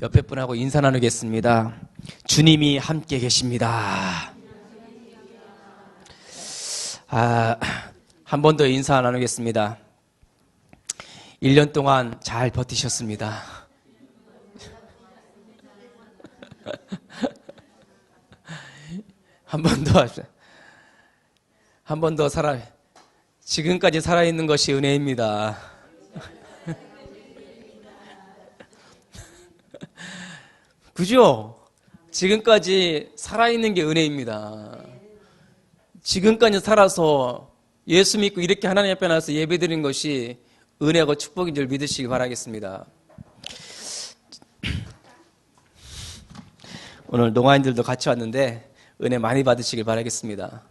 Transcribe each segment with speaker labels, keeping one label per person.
Speaker 1: 옆에 분하고 인사 나누겠습니다. 주님이 함께 계십니다. 한 번 더 인사 나누겠습니다. 1년 동안 잘 버티셨습니다. 한 번 더 지금까지 살아있는 것이 은혜입니다. 그죠? 지금까지 살아있는 게 은혜입니다. 지금까지 살아서 예수 믿고 이렇게 하나님 앞에 나와서 예배드린 것이 은혜하고 축복인 줄 믿으시기 바라겠습니다. 오늘 농아인들도 같이 왔는데 은혜 많이 받으시길 바라겠습니다.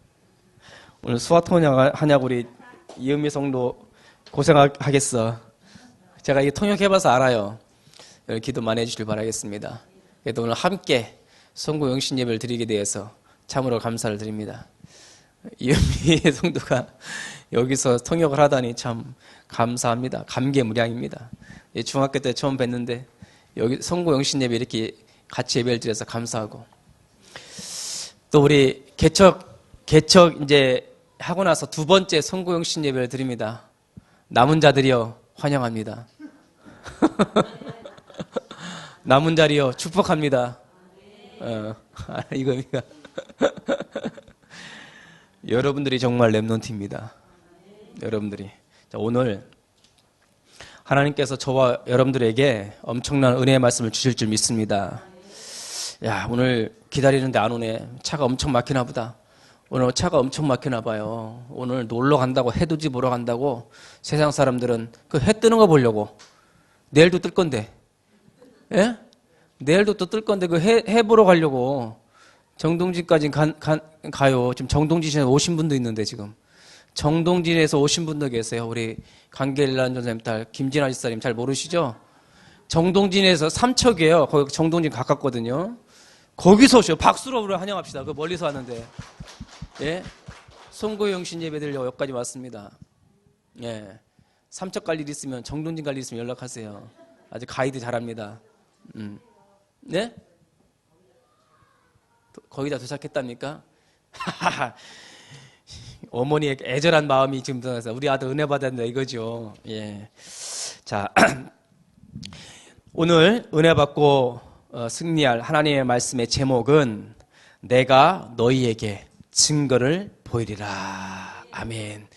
Speaker 1: 오늘 수화통역하냐고 우리 이은미 성도 고생하겠어. 제가 이게 통역해봐서 알아요. 기도 많이 해주시길 바라겠습니다. 그래도 오늘 함께 성구 영신 예배를 드리게 되어서 참으로 감사를 드립니다. 이은미 성도가 여기서 통역을 하다니 참 감사합니다. 감개무량입니다. 중학교 때 처음 뵀는데 여기 성구 영신 예배 이렇게 같이 예배를 드려서 감사하고, 또 우리 개척 이제 하고 나서 두 번째 성구 영신 예배를 드립니다. 남은 자들이여 환영합니다. 남은 자리여 축복합니다. 이겁니다. 여러분들이 정말 렘넌트입니다. 여러분들이. 자, 오늘 하나님께서 저와 여러분들에게 엄청난 은혜의 말씀을 주실 줄 믿습니다. 야, 오늘 기다리는데 안 오네. 차가 엄청 막히나 보다. 오늘 차가 엄청 막히나 봐요. 오늘 놀러 간다고, 해돋이 보러 간다고 세상 사람들은 그 해 뜨는 거 보려고. 내일도 뜰 건데. 예? 내일도 또 뜰 건데 그 해 보러 가려고 정동진까지 가요. 지금 정동진에서 오신 분도 있는데 지금. 정동진에서 오신 분도 계세요. 우리 강계일란 전사님 딸 김진아 집사님 잘 모르시죠? 정동진에서 삼척이에요. 거기 정동진 가깝거든요. 거기서 오셔요. 박수로 우리 환영합시다. 그 멀리서 왔는데. 예? 송구영신 예배 드리려고 여기까지 왔습니다. 예. 삼척 갈 일 있으면, 정동진 갈 일 있으면 연락하세요. 아주 가이드 잘합니다. 네? 거의 다 도착했답니까? 어머니의 애절한 마음이 지금 드러나서 우리 아들 은혜 받았다 이거죠. 예. 자, 오늘 은혜 받고 승리할 하나님의 말씀의 제목은 내가 너희에게 증거를 보이리라. 아멘.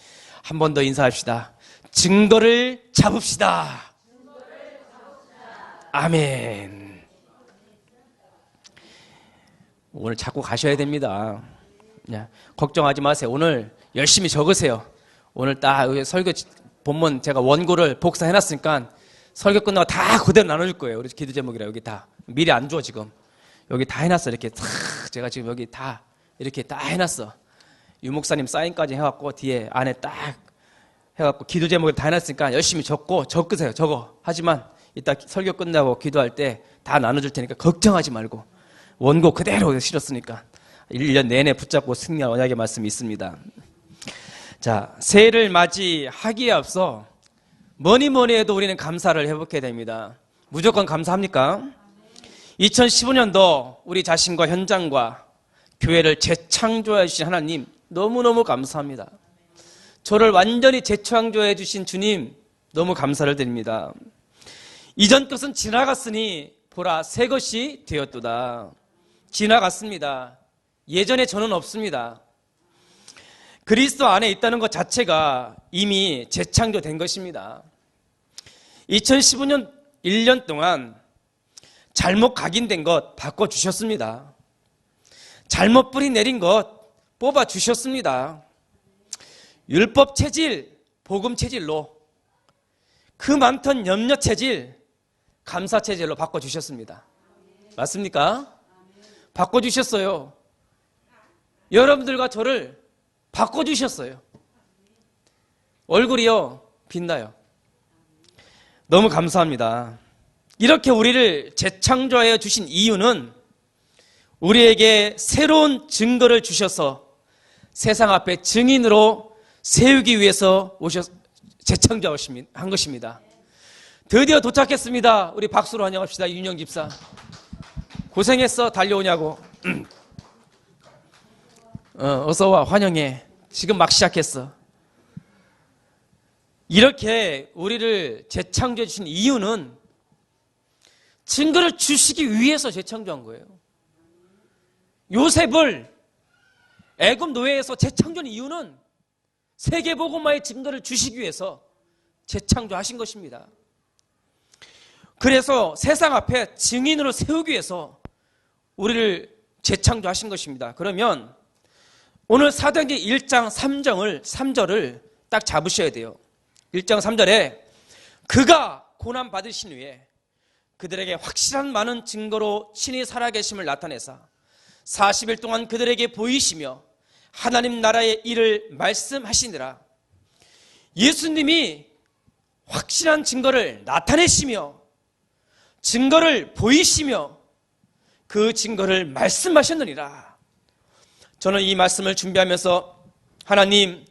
Speaker 1: 한 번 더 인사합시다. 증거를 잡읍시다. 아멘. 오늘 자꾸 가셔야 됩니다. 걱정하지 마세요. 오늘 열심히 적으세요. 오늘 딱 설교 본문 제가 원고를 복사해놨으니까 설교 끝나고 다 그대로 나눠줄 거예요. 우리 기도 제목이라 여기 다 미리 안 줘. 지금 여기 다 해놨어. 이렇게 탁 제가 지금 여기 다 이렇게 다 해놨어. 유 목사님 사인까지 해갖고 뒤에 안에 딱 해갖고 기도 제목을 다 해놨으니까 열심히 적으세요. 적어. 하지만 이따 설교 끝나고 기도할 때 다 나눠줄 테니까 걱정하지 말고 원고 그대로 실었으니까 1년 내내 붙잡고 승리할 언약의 말씀이 있습니다. 자, 새해를 맞이하기에 앞서 뭐니 해도 우리는 감사를 회복해야 됩니다. 무조건 감사합니까? 2015년도 우리 자신과 현장과 교회를 재창조해 주신 하나님 너무너무 감사합니다. 저를 완전히 재창조해 주신 주님 너무 감사를 드립니다. 이전 것은 지나갔으니 보라 새 것이 되었도다. 지나갔습니다. 예전에 저는 없습니다. 그리스도 안에 있다는 것 자체가 이미 재창조된 것입니다. 2015년 1년 동안 잘못 각인된 것 바꿔주셨습니다. 잘못 뿌리 내린 것 뽑아주셨습니다. 율법 체질, 복음 체질로 그 많던 염려 체질, 감사 체질로 바꿔주셨습니다. 맞습니까? 바꿔주셨어요. 여러분들과 저를 바꿔주셨어요. 얼굴이요 빛나요. 너무 감사합니다. 이렇게 우리를 재창조하여 주신 이유는 우리에게 새로운 증거를 주셔서 세상 앞에 증인으로 세우기 위해서 재창조한 것입니다. 드디어 도착했습니다. 우리 박수로 환영합시다. 윤영 집사. 고생했어. 달려오냐고. 어서와. 환영해. 지금 막 시작했어. 이렇게 우리를 재창조해 주신 이유는 증거를 주시기 위해서 재창조한 거예요. 요셉을 애굽 노예에서 재창조한 이유는 세계복음화의 증거를 주시기 위해서 재창조하신 것입니다. 그래서 세상 앞에 증인으로 세우기 위해서 우리를 재창조하신 것입니다. 그러면 오늘 사도행전 1장 3절을 딱 잡으셔야 돼요. 1장 3절에 그가 고난 받으신 후에 그들에게 확실한 많은 증거로 친히 살아계심을 나타내사 40일 동안 그들에게 보이시며 하나님 나라의 일을 말씀하시니라. 예수님이 확실한 증거를 나타내시며 증거를 보이시며 그 증거를 말씀하셨느니라. 저는 이 말씀을 준비하면서 하나님,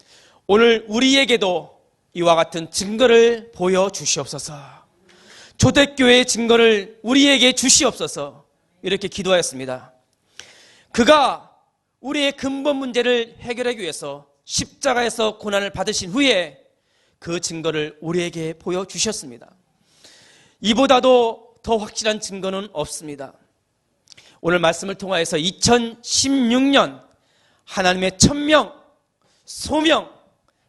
Speaker 1: 오늘 우리에게도 이와 같은 증거를 보여주시옵소서. 초대교회의 증거를 우리에게 주시옵소서. 이렇게 기도하였습니다. 그가 우리의 근본 문제를 해결하기 위해서 십자가에서 고난을 받으신 후에 그 증거를 우리에게 보여주셨습니다. 이보다도 더 확실한 증거는 없습니다. 오늘 말씀을 통하여서 2016년 하나님의 천명, 소명,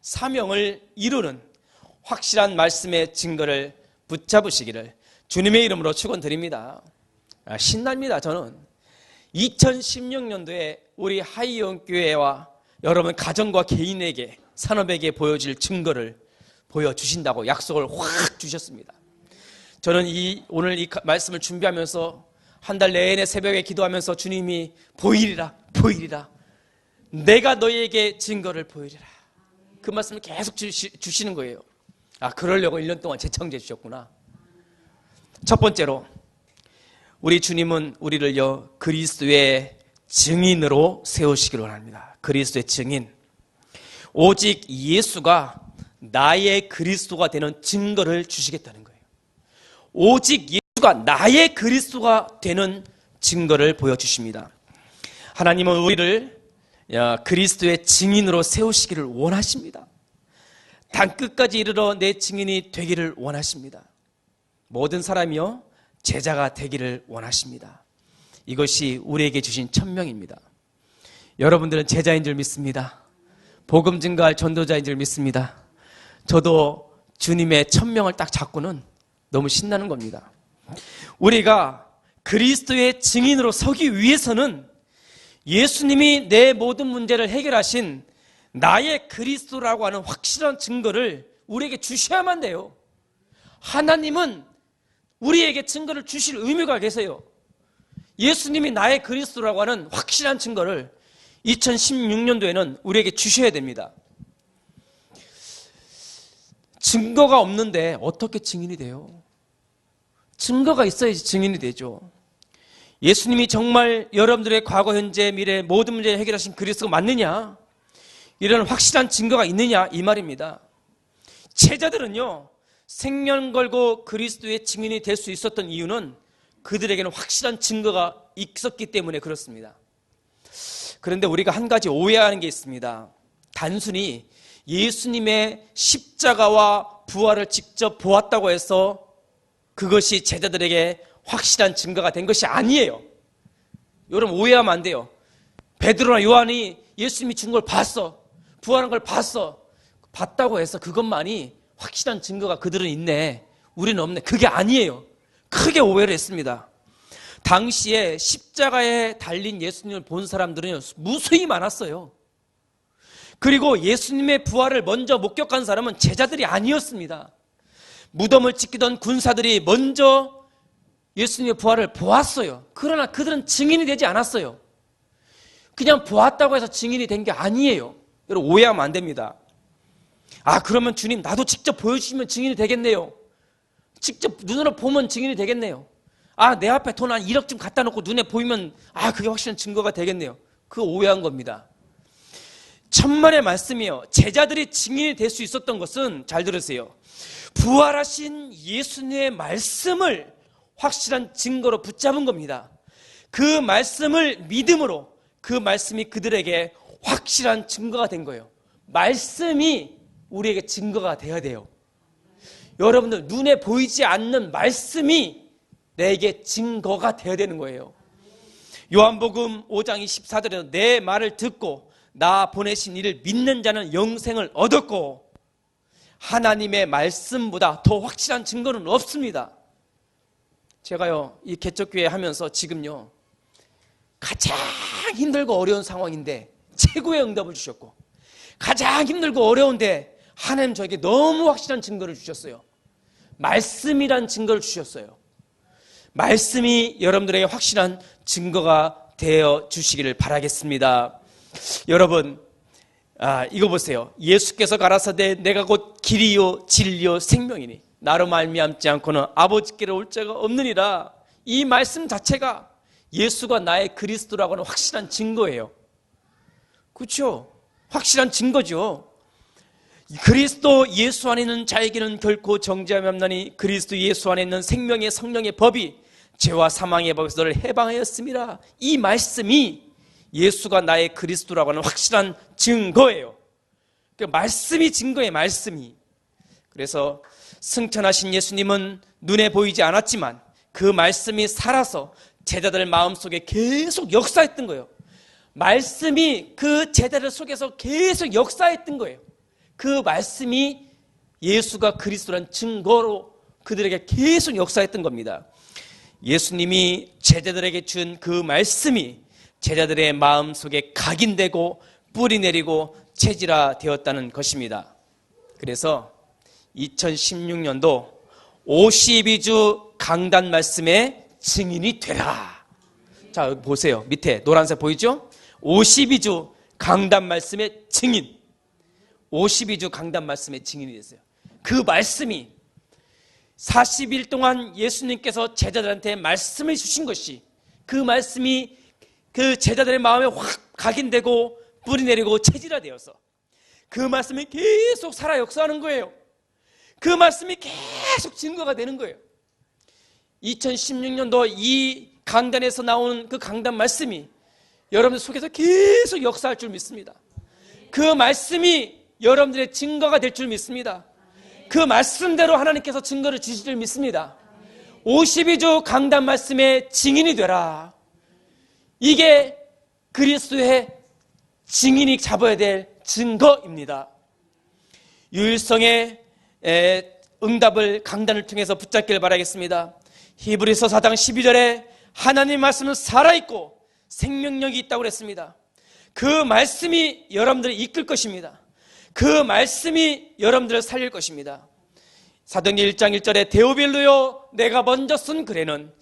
Speaker 1: 사명을 이루는 확실한 말씀의 증거를 붙잡으시기를 주님의 이름으로 축원드립니다. 신납니다. 저는 2016년도에 우리 하이온교회와 여러분 가정과 개인에게 산업에게 보여질 증거를 보여주신다고 약속을 확 주셨습니다. 저는 오늘 이 말씀을 준비하면서 한 달 내내 새벽에 기도하면서 주님이 보이리라 내가 너희에게 증거를 보이리라 그 말씀을 계속 주시는 거예요. 그러려고 1년 동안 재창조해 주셨구나. 첫 번째로 우리 주님은 우리를요 그리스도의 증인으로 세우시기를 원합니다. 그리스도의 증인. 오직 예수가 나의 그리스도가 되는 증거를 주시겠다는 거예요. 오직 예수가 나의 그리스도가 되는 증거를 보여주십니다. 하나님은 우리를 그리스도의 증인으로 세우시기를 원하십니다. 땅끝까지 이르러 내 증인이 되기를 원하십니다. 모든 사람이요 제자가 되기를 원하십니다. 이것이 우리에게 주신 천명입니다. 여러분들은 제자인 줄 믿습니다. 복음 증거할 전도자인 줄 믿습니다. 저도 주님의 천명을 딱 잡고는 너무 신나는 겁니다. 우리가 그리스도의 증인으로 서기 위해서는 예수님이 내 모든 문제를 해결하신 나의 그리스도라고 하는 확실한 증거를 우리에게 주셔야만 돼요. 하나님은 우리에게 증거를 주실 의무가 계세요. 예수님이 나의 그리스도라고 하는 확실한 증거를 2016년도에는 우리에게 주셔야 됩니다. 증거가 없는데 어떻게 증인이 돼요? 증거가 있어야지 증인이 되죠. 예수님이 정말 여러분들의 과거, 현재, 미래 모든 문제를 해결하신 그리스도가 맞느냐? 이런 확실한 증거가 있느냐? 이 말입니다. 제자들은요 생명 걸고 그리스도의 증인이 될 수 있었던 이유는 그들에게는 확실한 증거가 있었기 때문에 그렇습니다. 그런데 우리가 한 가지 오해하는 게 있습니다. 단순히 예수님의 십자가와 부활을 직접 보았다고 해서 그것이 제자들에게 확실한 증거가 된 것이 아니에요. 여러분 오해하면 안 돼요. 베드로나 요한이 예수님이 죽은 걸 봤어. 부활한 걸 봤다고 해서 그것만이 확실한 증거가 그들은 있네, 우리는 없네, 그게 아니에요. 크게 오해를 했습니다. 당시에 십자가에 달린 예수님을 본 사람들은 무수히 많았어요. 그리고 예수님의 부활을 먼저 목격한 사람은 제자들이 아니었습니다. 무덤을 지키던 군사들이 먼저 예수님의 부활을 보았어요. 그러나 그들은 증인이 되지 않았어요. 그냥 보았다고 해서 증인이 된 게 아니에요. 여러분 오해하면 안 됩니다. 그러면 주님 나도 직접 보여주시면 증인이 되겠네요. 직접 눈으로 보면 증인이 되겠네요. 내 앞에 돈 한 1억 좀 갖다 놓고 눈에 보이면 그게 확실한 증거가 되겠네요. 그거 오해한 겁니다. 천만의 말씀이요. 제자들이 증인이 될 수 있었던 것은 잘 들으세요. 부활하신 예수님의 말씀을 확실한 증거로 붙잡은 겁니다. 그 말씀을 믿음으로 그 말씀이 그들에게 확실한 증거가 된 거예요. 말씀이 우리에게 증거가 되어야 돼요. 여러분들, 눈에 보이지 않는 말씀이 내게 증거가 되어야 되는 거예요. 요한복음 5장 24절에서 내 말을 듣고 나 보내신 이를 믿는 자는 영생을 얻었고 하나님의 말씀보다 더 확실한 증거는 없습니다. 제가요, 이 개척교회 하면서 지금요, 가장 힘들고 어려운 상황인데 최고의 응답을 주셨고, 가장 힘들고 어려운데 하나님 저에게 너무 확실한 증거를 주셨어요. 말씀이란 증거를 주셨어요. 말씀이 여러분들에게 확실한 증거가 되어 주시기를 바라겠습니다. 여러분, 이거 보세요. 예수께서 가라사대 내가 곧 길이요 진리요 생명이니 나로 말미암지 않고는 아버지께로 올 자가 없느니라. 이 말씀 자체가 예수가 나의 그리스도라고 하는 확실한 증거예요. 그렇죠? 확실한 증거죠. 그리스도 예수 안에 있는 자에게는 결코 정죄함이 없나니 그리스도 예수 안에 있는 생명의 성령의 법이 죄와 사망의 법에서 너를 해방하였습니다. 이 말씀이 예수가 나의 그리스도라고 하는 확실한 증거예요. 그러니까 말씀이 증거예요. 말씀이. 그래서 승천하신 예수님은 눈에 보이지 않았지만 그 말씀이 살아서 제자들 마음속에 계속 역사했던 거예요. 말씀이 그 제자들 속에서 계속 역사했던 거예요. 그 말씀이 예수가 그리스도라는 증거로 그들에게 계속 역사했던 겁니다. 예수님이 제자들에게 준 그 말씀이 제자들의 마음속에 각인되고 뿌리 내리고 체질화되었다는 것입니다. 그래서 2016년도 52주 강단 말씀의 증인이 되라. 자, 여기 보세요. 밑에 노란색 보이죠? 52주 강단 말씀의 증인. 52주 강단 말씀의 증인이 됐어요. 그 말씀이 40일 동안 예수님께서 제자들한테 말씀을 주신 것이, 그 말씀이 그 제자들의 마음에 확 각인되고 뿌리 내리고 체질화되어서 그 말씀이 계속 살아 역사하는 거예요. 그 말씀이 계속 증거가 되는 거예요. 2016년도 이 강단에서 나오는 그 강단 말씀이 여러분들 속에서 계속 역사할 줄 믿습니다. 그 말씀이 여러분들의 증거가 될 줄 믿습니다. 그 말씀대로 하나님께서 증거를 주실 줄 믿습니다. 52주 강단 말씀의 증인이 되라. 이게 그리스도의 증인이 잡아야 될 증거입니다. 유일성의 응답을 강단을 통해서 붙잡기를 바라겠습니다. 히브리서 4장 12절에 하나님 말씀은 살아있고 생명력이 있다고 그랬습니다. 그 말씀이 여러분들을 이끌 것입니다. 그 말씀이 여러분들을 살릴 것입니다. 사도행전 1장 1절에 데오빌로요 내가 먼저 쓴 글에는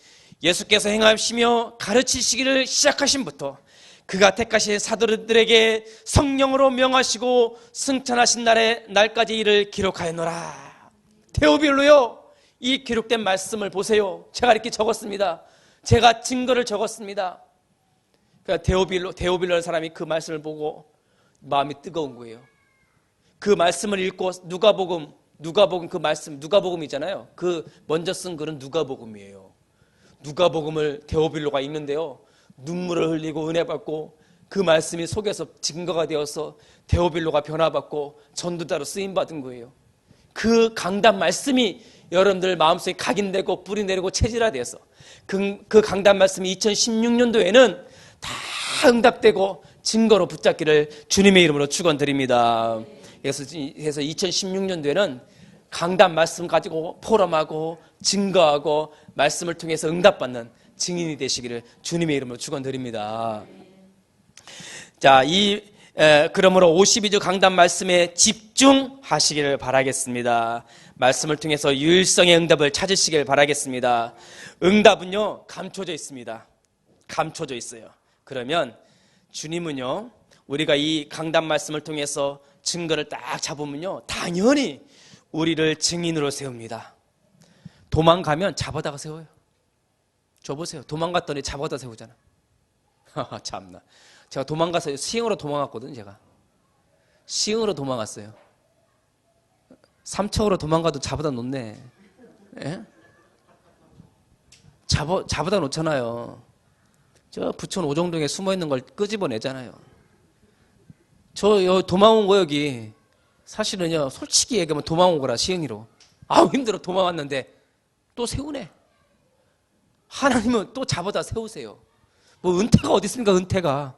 Speaker 1: 예수께서 행하시며 가르치시기를 시작하신부터 그가 택하신 사도들에게 성령으로 명하시고 승천하신 날까지 이를 기록하였노라. 데오빌로요, 이 기록된 말씀을 보세요. 제가 이렇게 적었습니다. 제가 증거를 적었습니다. 그러니까 데오빌로라는 사람이 그 말씀을 보고 마음이 뜨거운 거예요. 그 말씀을 읽고 누가복음 그 말씀, 누가복음이잖아요. 그 먼저 쓴 글은 누가복음이에요. 누가복음을 데오빌로가 읽는데요, 눈물을 흘리고 은혜 받고 그 말씀이 속에서 증거가 되어서 데오빌로가 변화받고 전도자로 쓰임받은 거예요. 그 강단 말씀이 여러분들 마음속에 각인되고 뿌리 내리고 체질화돼서 그 강단 말씀이 2016년도에는 다 응답되고 증거로 붙잡기를 주님의 이름으로 축원드립니다. 그래서 2016년도에는 강단 말씀 가지고 포럼하고 증거하고 말씀을 통해서 응답받는 증인이 되시기를 주님의 이름으로 축원드립니다. 자, 그러므로 52주 강단 말씀에 집중하시기를 바라겠습니다. 말씀을 통해서 유일성의 응답을 찾으시길 바라겠습니다. 응답은요, 감춰져 있습니다. 감춰져 있어요. 그러면 주님은요, 우리가 이 강단 말씀을 통해서 증거를 딱 잡으면요, 당연히 우리를 증인으로 세웁니다. 도망가면 잡아다가 세워요. 저 보세요. 도망갔더니 잡아다 세우잖아. 참나. 제가 도망가서 시흥으로 도망갔거든요. 제가 시흥으로 도망갔어요. 삼척으로 도망가도 잡아다 놓네. 예? 잡아다 놓잖아요. 저 부천 오정동에 숨어있는 걸 끄집어내잖아요. 저 도망온 거 여기 사실은요, 솔직히 얘기하면 도망온 거라, 시흥이로. 아우 힘들어. 도망왔는데 또 세우네. 하나님은 또 잡아다 세우세요. 뭐 은퇴가 어디 있습니까? 은퇴가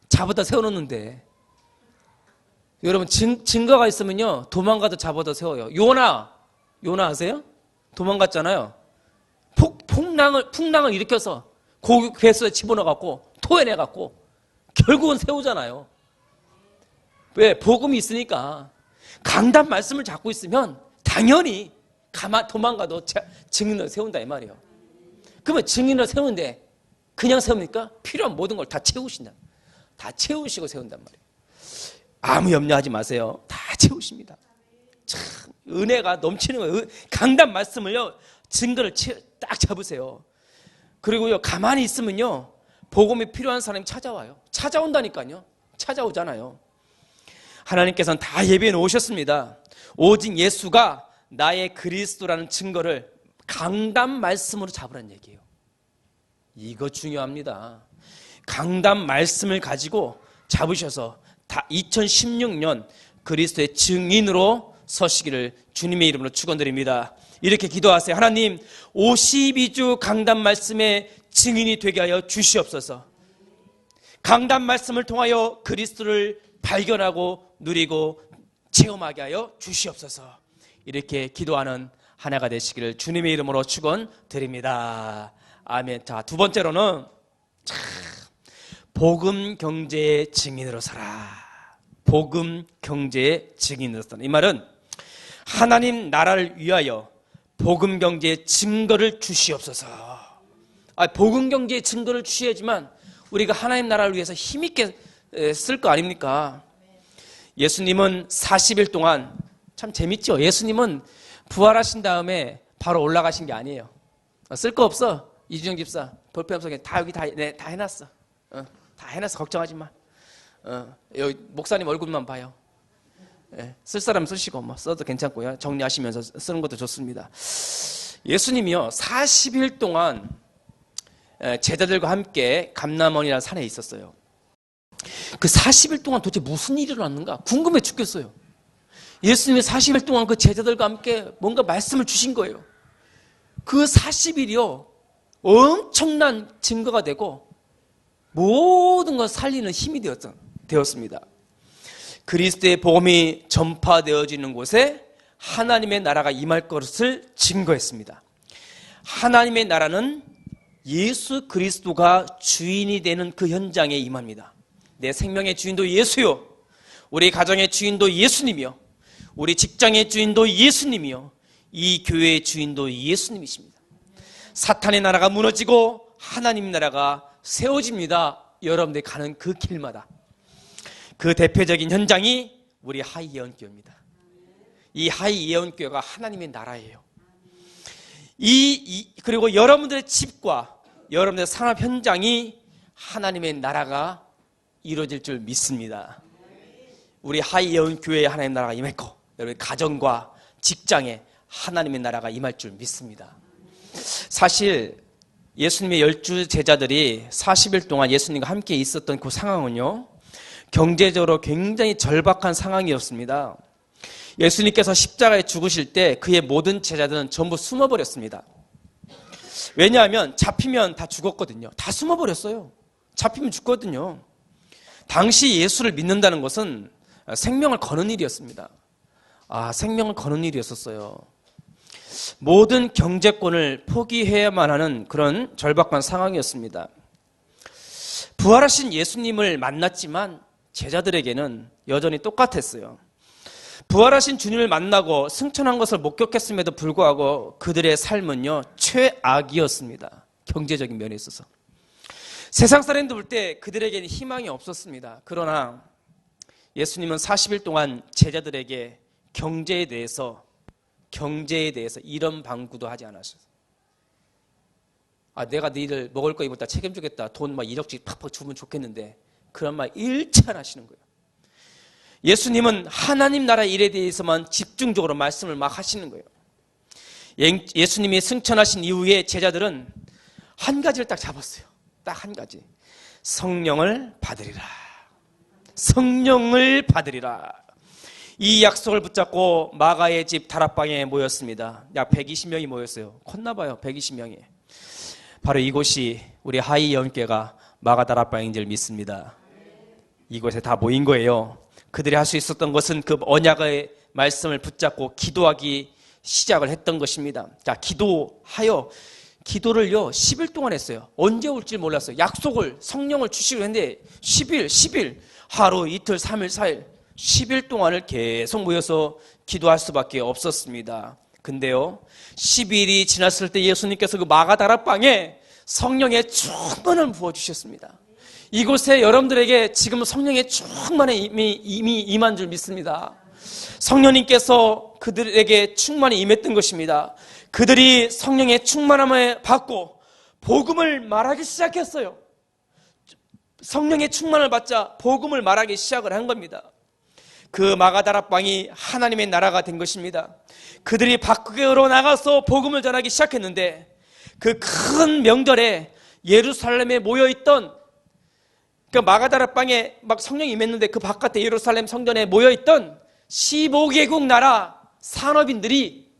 Speaker 1: 잡아다 세워놓는데. 여러분 증거가 있으면요, 도망가도 잡아다 세워요. 요나 아세요? 도망갔잖아요. 풍랑을 일으켜서 고기 배수에 집어넣어갖고 토해내갖고 결국은 세우잖아요. 왜? 복음이 있으니까. 강단 말씀을 잡고 있으면 당연히 도망가도 증인을 세운다 이 말이에요. 그러면 증인을 세우는데 그냥 세웁니까? 필요한 모든 걸 다 채우신다. 다 채우시고 세운단 말이에요. 아무 염려하지 마세요. 다 채우십니다. 참 은혜가 넘치는 거예요. 강단 말씀을요, 증거를 딱 잡으세요. 그리고요, 가만히 있으면요, 복음이 필요한 사람이 찾아와요. 찾아온다니까요. 찾아오잖아요. 하나님께서는 다 예비해 놓으셨습니다. 오직 예수가 나의 그리스도라는 증거를 강단 말씀으로 잡으라는 얘기예요. 이거 중요합니다. 강단 말씀을 가지고 잡으셔서 다 2016년 그리스도의 증인으로 서시기를 주님의 이름으로 축원드립니다. 이렇게 기도하세요. 하나님, 52주 강단 말씀의 증인이 되게 하여 주시옵소서. 강단 말씀을 통하여 그리스도를 발견하고 누리고 체험하게 하여 주시옵소서. 이렇게 기도하는 하나가 되시기를 주님의 이름으로 축원드립니다. 아멘. 자, 두 번째로는 복음 경제의 증인으로 살아. 복음 경제의 증인으로 살아. 이 말은 하나님 나라를 위하여 복음 경제의 증거를 주시옵소서. 복음 경제의 증거를 주셔야지만 우리가 하나님 나라를 위해서 힘있게 쓸 거 아닙니까? 예수님은 40일 동안, 참 재밌죠? 예수님은 부활하신 다음에 바로 올라가신 게 아니에요. 쓸 거 없어. 이준영 집사 볼펜 없어. 다 여기 다 해놨어. 다 해놨어. 걱정하지 마. 여기 목사님 얼굴만 봐요. 쓸 사람 쓰시고 뭐 써도 괜찮고요. 정리하시면서 쓰는 것도 좋습니다. 예수님이요, 40일 동안 제자들과 함께 감람원이라는 산에 있었어요. 그 40일 동안 도대체 무슨 일이 일어났는가 궁금해 죽겠어요. 예수님이 40일 동안 그 제자들과 함께 뭔가 말씀을 주신 거예요. 그 40일이요, 엄청난 증거가 되고 모든 걸 살리는 힘이 되었습니다. 그리스도의 복음이 전파되어지는 곳에 하나님의 나라가 임할 것을 증거했습니다. 하나님의 나라는 예수 그리스도가 주인이 되는 그 현장에 임합니다. 내 생명의 주인도 예수요, 우리 가정의 주인도 예수님이요, 우리 직장의 주인도 예수님이요, 이 교회의 주인도 예수님이십니다. 사탄의 나라가 무너지고 하나님 나라가 세워집니다. 여러분들이 가는 그 길마다. 그 대표적인 현장이 우리 하이 예언교회입니다. 이 하이 예언교회가 하나님의 나라예요. 그리고 여러분들의 집과 여러분들의 산업 현장이 하나님의 나라가 이루어질 줄 믿습니다. 우리 하이 예언교회에 하나님의 나라가 임했고, 여러분의 가정과 직장에 하나님의 나라가 임할 줄 믿습니다. 사실 예수님의 12 제자들이 40일 동안 예수님과 함께 있었던 그 상황은요, 경제적으로 굉장히 절박한 상황이었습니다. 예수님께서 십자가에 죽으실 때 그의 모든 제자들은 전부 숨어버렸습니다. 왜냐하면 잡히면 다 죽었거든요. 다 숨어버렸어요. 잡히면 죽거든요. 당시 예수를 믿는다는 것은 생명을 거는 일이었습니다. 생명을 거는 일이었었어요. 모든 경제권을 포기해야만 하는 그런 절박한 상황이었습니다. 부활하신 예수님을 만났지만 제자들에게는 여전히 똑같았어요. 부활하신 주님을 만나고 승천한 것을 목격했음에도 불구하고 그들의 삶은요, 최악이었습니다. 경제적인 면에 있어서. 세상 사람들 볼 때 그들에게는 희망이 없었습니다. 그러나 예수님은 40일 동안 제자들에게 경제에 대해서 이런 방구도 하지 않았어요. 내가 너희들 먹을 거 입을 다 책임주겠다. 돈 막 1억씩 팍팍 주면 좋겠는데, 그런 말 일체 안 하시는 거예요. 예수님은 하나님 나라 일에 대해서만 집중적으로 말씀을 막 하시는 거예요. 예수님이 승천하신 이후에 제자들은 한 가지를 딱 잡았어요. 딱 한 가지. 성령을 받으리라. 성령을 받으리라. 이 약속을 붙잡고 마가의 집 다락방에 모였습니다. 약 120명이 모였어요. 컸나봐요. 120명이. 바로 이곳이 우리 하이 영계가 마가 다락방인 줄 믿습니다. 이곳에 다 모인 거예요. 그들이 할 수 있었던 것은 그 언약의 말씀을 붙잡고 기도하기 시작을 했던 것입니다. 자, 기도를요 10일 동안 했어요. 언제 올지 몰랐어요. 약속을 성령을 주시기로 했는데 10일 하루 이틀 3일 4일 10일 동안을 계속 모여서 기도할 수밖에 없었습니다. 근데요 10일이 지났을 때 예수님께서 그 마가다락방에 성령의 충만을 부어주셨습니다. 이곳에 여러분들에게 지금 성령의 충만이 이미 임한 줄 믿습니다. 성령님께서 그들에게 충만히 임했던 것입니다. 그들이 성령의 충만함을 받고 복음을 말하기 시작했어요. 성령의 충만을 받자 복음을 말하기 시작을 한 겁니다. 그 마가다락방이 하나님의 나라가 된 것입니다. 그들이 밖으로 나가서 복음을 전하기 시작했는데 그 큰 명절에 예루살렘에 모여있던 그 마가다락방에 막 성령이 임했는데 그 바깥에 예루살렘 성전에 모여있던 15개국 나라 산업인들이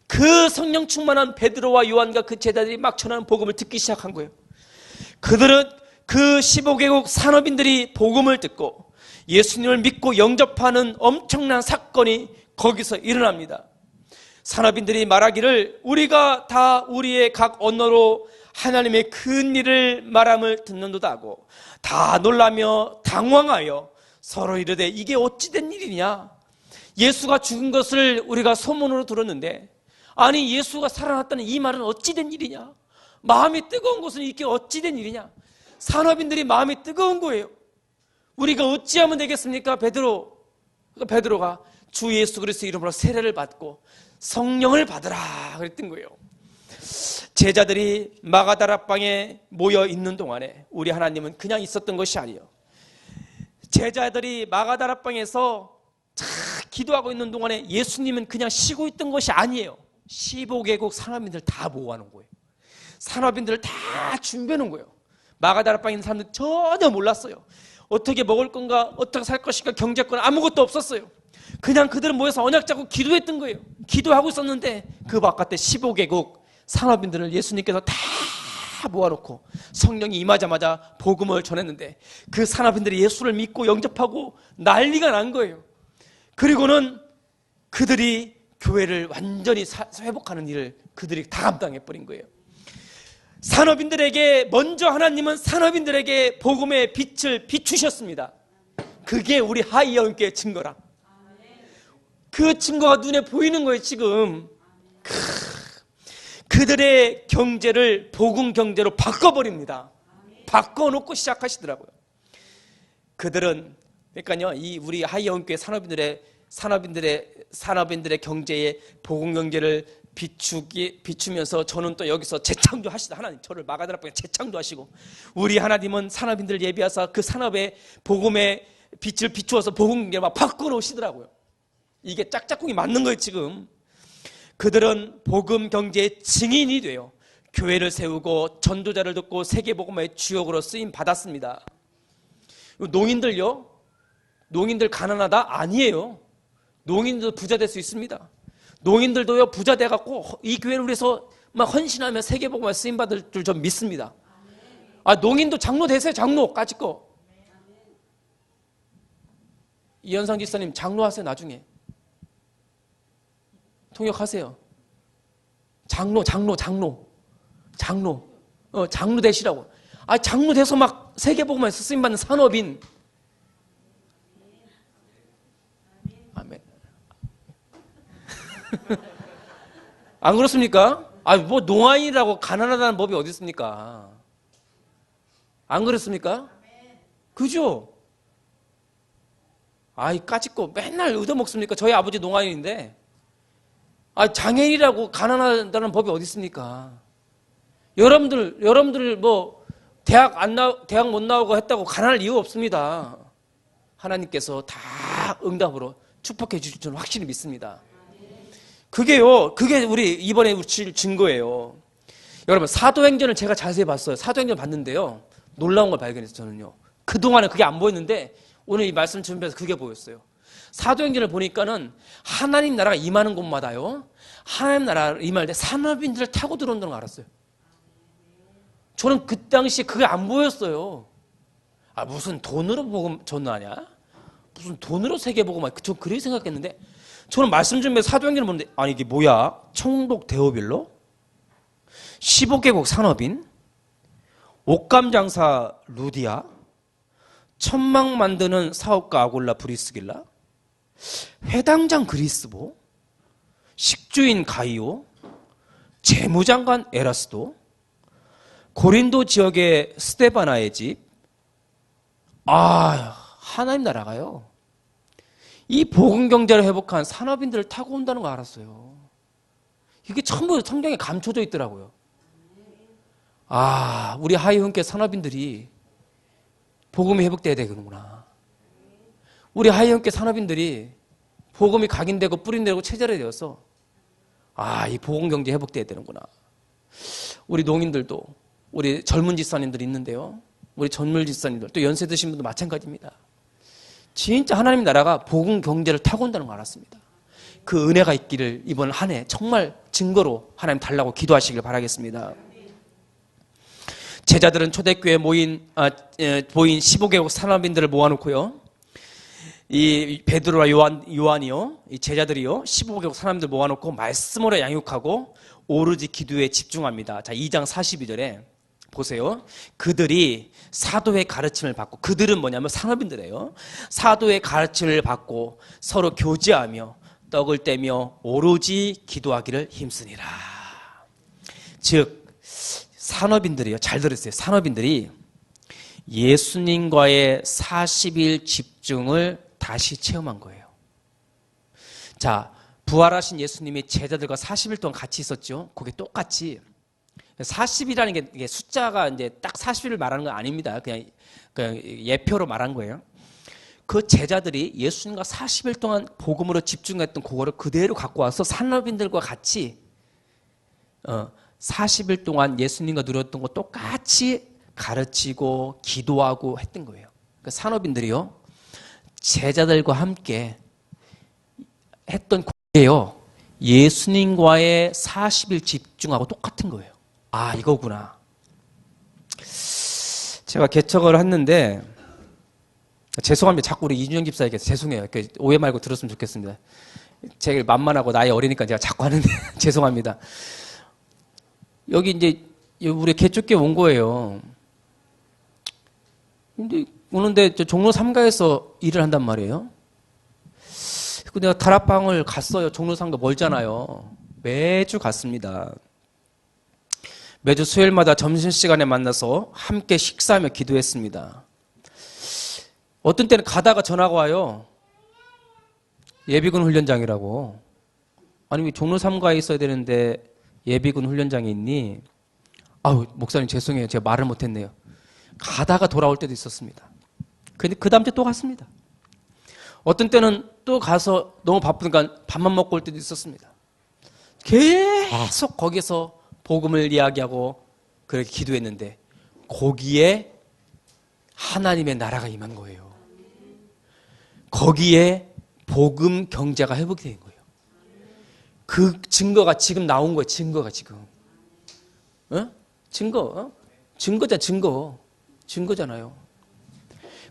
Speaker 1: 그 성령 충만한 베드로와 요한과 그 제자들이 막 전하는 복음을 듣기 시작한 거예요. 그들은 그 15개국 산업인들이 복음을 듣고 예수님을 믿고 영접하는 엄청난 사건이 거기서 일어납니다. 산업인들이 말하기를 우리가 다 우리의 각 언어로 하나님의 큰 일을 말함을 듣는도다 하고 다 놀라며 당황하여 서로 이르되 이게 어찌 된 일이냐. 예수가 죽은 것을 우리가 소문으로 들었는데 아니 예수가 살아났다는 이 말은 어찌 된 일이냐. 마음이 뜨거운 것은 이게 어찌 된 일이냐. 산업인들이 마음이 뜨거운 거예요. 우리가 어찌하면 되겠습니까? 베드로가 주 예수 그리스도의 이름으로 세례를 받고 성령을 받으라 그랬던 거예요. 제자들이 마가다락방에 모여 있는 동안에 우리 하나님은 그냥 있었던 것이 아니에요. 제자들이 마가다락방에서 기도하고 있는 동안에 예수님은 그냥 쉬고 있던 것이 아니에요. 15개국 산업인들 다 모아놓은 거예요. 산업인들을 다 준비해 놓은 거예요. 마가다락방에 있는 사람들 전혀 몰랐어요. 어떻게 먹을 건가, 어떻게 살 것인가, 경제권 아무것도 없었어요. 그냥 그들은 모여서 언약 잡고 기도했던 거예요. 기도하고 있었는데 그 바깥에 15개국 산업인들을 예수님께서 다 모아놓고 성령이 임하자마자 복음을 전했는데 그 산업인들이 예수를 믿고 영접하고 난리가 난 거예요. 그리고는 그들이 교회를 완전히 회복하는 일을 그들이 다 감당해버린 거예요. 산업인들에게 먼저 하나님은 산업인들에게 복음의 빛을 비추셨습니다. 그게 우리 하이어운교의 증거라. 그 증거가 눈에 보이는 거예요. 지금 그들의 경제를 복음 경제로 바꿔버립니다. 바꿔놓고 시작하시더라고요. 그들은 그러니까요, 이 우리 하이어운교의 산업인들의 경제에 복음 경제를 비추면서 저는 또 여기서 재창조 하시다. 하나님 저를 마가다락방에 재창조 하시고 우리 하나님은 산업인들 예비하사 그 산업에 복음의 빛을 비추어서 복음 경제를 막 바꿔놓으시더라고요. 이게 짝짝꿍이 맞는 거예요. 지금 그들은 복음 경제의 증인이 돼요. 교회를 세우고 전도자를 듣고 세계복음의 주역으로 쓰임 받았습니다. 농인들 가난하다? 아니에요. 농인들도 부자 될 수 있습니다. 농인들도요 부자 돼갖고 이 교회를 위해서 막 헌신하며 세계복음에 쓰임 받을 줄 좀 믿습니다. 농인도 장로 되세요. 장로까지 거. 이현상 집사님 장로하세요. 나중에 통역하세요. 장로 되시라고. 장로 돼서 막 세계복음에 쓰임 받는 산업인. 아멘. 안 그렇습니까? 뭐 농아인이라고 가난하다는 법이 어디 있습니까? 안 그렇습니까? 그죠? 까짓거 맨날 얻어먹습니까? 저희 아버지 농아인인데 장애인이라고 가난하다는 법이 어디 있습니까? 여러분들 뭐 대학 못 나오고 했다고 가난할 이유 없습니다. 하나님께서 다 응답으로 축복해 주실 줄은 확실히 믿습니다. 그게요, 그게 우리 이번에 주실 증거예요. 여러분, 사도행전을 제가 자세히 봤어요. 사도행전 봤는데요, 놀라운 걸 발견했어요. 저는요, 그동안은 그게 안 보였는데 오늘 이 말씀 준비해서 그게 보였어요. 사도행전을 보니까는 하나님 나라가 임하는 곳마다요, 하나님 나라가 임할 때 산업인들을 타고 들어온다는 걸 알았어요. 저는 그 당시에 그게 안 보였어요. 아, 무슨 돈으로 복음 전하냐? 무슨 돈으로 세계복음, 저 그렇게 생각했는데, 저는 말씀 준비해서 사도행전을 보는데, 아니 이게 뭐야? 총독 데오빌로? 15개국 산업인? 옷감 장사 루디아? 천막 만드는 사업가 아골라 브리스길라? 회당장 그리스보? 식주인 가이오? 재무장관 에라스도? 고린도 지역의 스테바나의 집? 하나님 나라가요, 이 복음 경제를 회복한 산업인들을 타고 온다는 거 알았어요. 이게 전부 성경에 감춰져 있더라고요. 우리 하이훈께 산업인들이 복음이 회복돼야 되는구나. 우리 하이훈께 산업인들이 복음이 각인되고 뿌린되고 체절이 되어서 이 복음 경제 회복돼야 되는구나. 우리 농인들도, 우리 젊은 집사님들이 있는데요, 우리 젊은 집사님들, 또 연세 드신 분도 마찬가지입니다. 진짜 하나님 나라가 복음 경제를 타고 온다는 걸 알았습니다. 그 은혜가 있기를 이번 한 해 정말 증거로 하나님 달라고 기도하시길 바라겠습니다. 제자들은 초대교회 모인 15개국 산업인들을 모아놓고요, 이 베드로와 요한이요, 이 제자들이요, 15개국 사람들 모아놓고 말씀으로 양육하고 오로지 기도에 집중합니다. 자, 2장 42절에 보세요. 그들이 사도의 가르침을 받고, 그들은 뭐냐면 산업인들이에요. 사도의 가르침을 받고 서로 교제하며 떡을 떼며 오로지 기도하기를 힘쓰니라. 즉 산업인들이요, 잘 들으세요. 산업인들이 예수님과의 40일 집중을 다시 체험한 거예요. 자, 부활하신 예수님이 제자들과 40일 동안 같이 있었죠. 그게 똑같이 40이라는 게 숫자가 이제 딱 40일을 말하는 건 아닙니다. 그냥 예표로 말한 거예요. 그 제자들이 예수님과 40일 동안 복음으로 집중했던 그거를 그대로 갖고 와서 산업인들과 같이 40일 동안 예수님과 누렸던 거 똑같이 가르치고 기도하고 했던 거예요. 그러니까 산업인들이요, 제자들과 함께 했던 거예요. 예수님과의 40일 집중하고 똑같은 거예요. 이거구나. 제가 개척을 했는데, 죄송합니다. 자꾸 우리 이준영 집사에게 죄송해요. 오해 말고 들었으면 좋겠습니다. 제가 만만하고 나이 어리니까 제가 자꾸 하는데 죄송합니다. 여기 이제 우리 개척교회 온 거예요. 근데 오는데 종로 3가에서 일을 한단 말이에요. 내가 다락방을 갔어요. 종로 3가 멀잖아요. 매주 갔습니다. 매주 수요일마다 점심시간에 만나서 함께 식사하며 기도했습니다. 어떤 때는 가다가 전화가 와요. 예비군 훈련장이라고. 아니, 왜 종로 3가에 있어야 되는데 예비군 훈련장이 있니? 목사님 죄송해요. 제가 말을 못했네요. 가다가 돌아올 때도 있었습니다. 근데 그 다음 주에 또 갔습니다. 어떤 때는 또 가서 너무 바쁘니까 밥만 먹고 올 때도 있었습니다. 계속 거기서 복음을 이야기하고 그렇게 기도했는데 거기에 하나님의 나라가 임한 거예요. 거기에 복음 경제가 회복이 된 거예요. 그 증거가 지금 나온 거예요. 증거가 지금. 증거잖아요.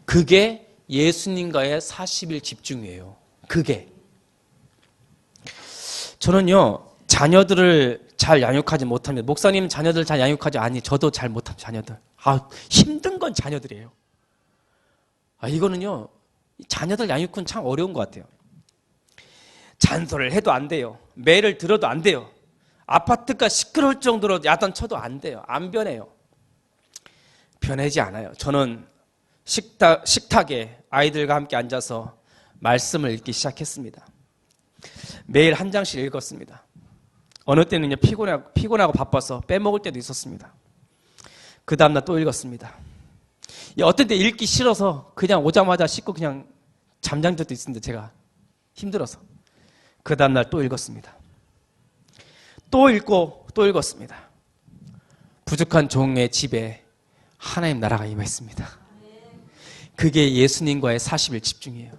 Speaker 1: 그게 예수님과의 40일 집중이에요. 그게. 저는요, 자녀들을 잘 양육하지 못합니다. 목사님 자녀들 잘 양육하지, 저도 잘 못합니다. 자녀들. 힘든 건 자녀들이에요. 이거는요, 자녀들 양육은 참 어려운 것 같아요. 잔소리를 해도 안 돼요. 매를 들어도 안 돼요. 아파트가 시끄러울 정도로 야단 쳐도 안 돼요. 안 변해요. 변하지 않아요. 저는 식탁에 아이들과 함께 앉아서 말씀을 읽기 시작했습니다. 매일 한 장씩 읽었습니다. 어느 때는요, 피곤하고 바빠서 빼먹을 때도 있었습니다. 그 다음날 또 읽었습니다. 어떤 때 읽기 싫어서 그냥 오자마자 씻고 그냥 잠자는 적도 있었는데 제가 힘들어서 그 다음날 또 읽었습니다. 또 읽고 또 읽었습니다. 부족한 종의 집에 하나님 나라가 임했습니다. 그게 예수님과의 40일 집중이에요.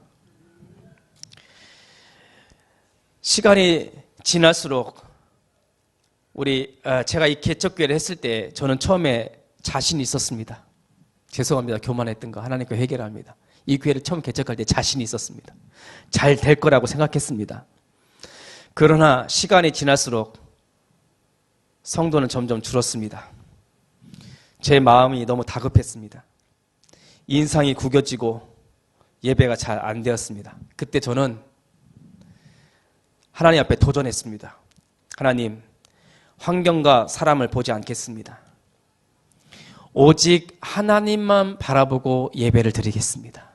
Speaker 1: 시간이 지날수록 제가 이 개척교회를 했을 때 저는 처음에 자신이 있었습니다. 죄송합니다. 교만했던 거 하나님께 회개합니다. 이 교회를 처음 개척할 때 자신이 있었습니다. 잘 될 거라고 생각했습니다. 그러나 시간이 지날수록 성도는 점점 줄었습니다. 제 마음이 너무 다급했습니다. 인상이 구겨지고 예배가 잘 안 되었습니다. 그때 저는 하나님 앞에 도전했습니다. 하나님, 환경과 사람을 보지 않겠습니다. 오직 하나님만 바라보고 예배를 드리겠습니다.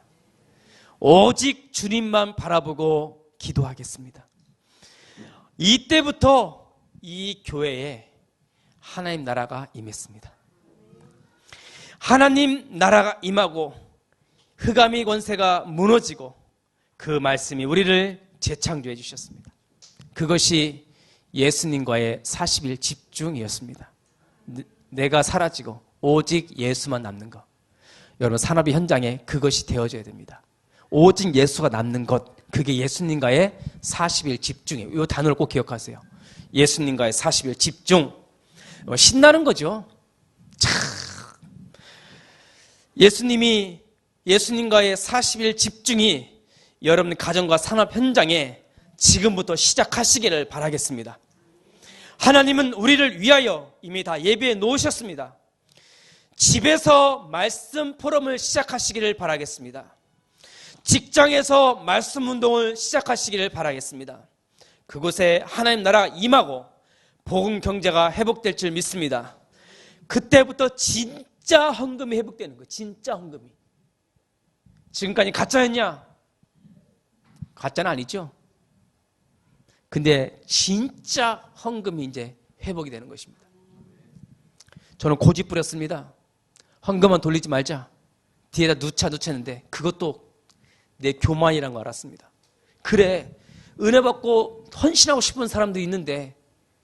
Speaker 1: 오직 주님만 바라보고 기도하겠습니다. 이때부터 이 교회에 하나님 나라가 임했습니다. 하나님 나라가 임하고 흑암의 권세가 무너지고 그 말씀이 우리를 재창조해 주셨습니다. 그것이 예수님과의 40일 집중이었습니다. 내가 사라지고 오직 예수만 남는 것. 여러분, 산업의 현장에 그것이 되어져야 됩니다. 오직 예수가 남는 것, 그게 예수님과의 40일 집중이에요. 이 단어를 꼭 기억하세요. 예수님과의 40일 집중. 신나는 거죠. 참. 예수님과의 40일 집중이 여러분 가정과 산업 현장에 지금부터 시작하시기를 바라겠습니다. 하나님은 우리를 위하여 이미 다 예비해 놓으셨습니다. 집에서 말씀 포럼을 시작하시기를 바라겠습니다. 직장에서 말씀 운동을 시작하시기를 바라겠습니다. 그곳에 하나님 나라가 임하고 복음 경제가 회복될 줄 믿습니다. 그때부터 진짜 헌금이 회복되는 거예요. 진짜 헌금이. 지금까지 가짜였냐? 가짜는 아니죠. 근데 진짜 헌금이 이제 회복이 되는 것입니다. 저는 고집 부렸습니다. 헌금만 돌리지 말자. 뒤에다 누차 했는데 그것도 내 교만이라는 거 알았습니다. 그래, 은혜 받고 헌신하고 싶은 사람도 있는데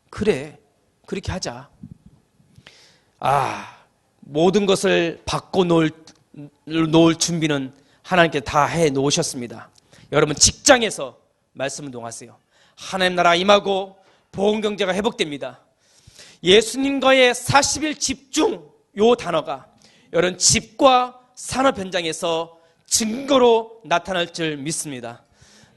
Speaker 1: 그래, 그렇게 하자. 모든 것을 바꿔 놓을 준비는 하나님께 다 해 놓으셨습니다. 여러분, 직장에서 말씀 운동하세요. 하나님 나라 임하고 복음 경제가 회복됩니다. 예수님과의 40일 집중, 요 단어가 여러분 집과 산업 현장에서 증거로 나타날 줄 믿습니다.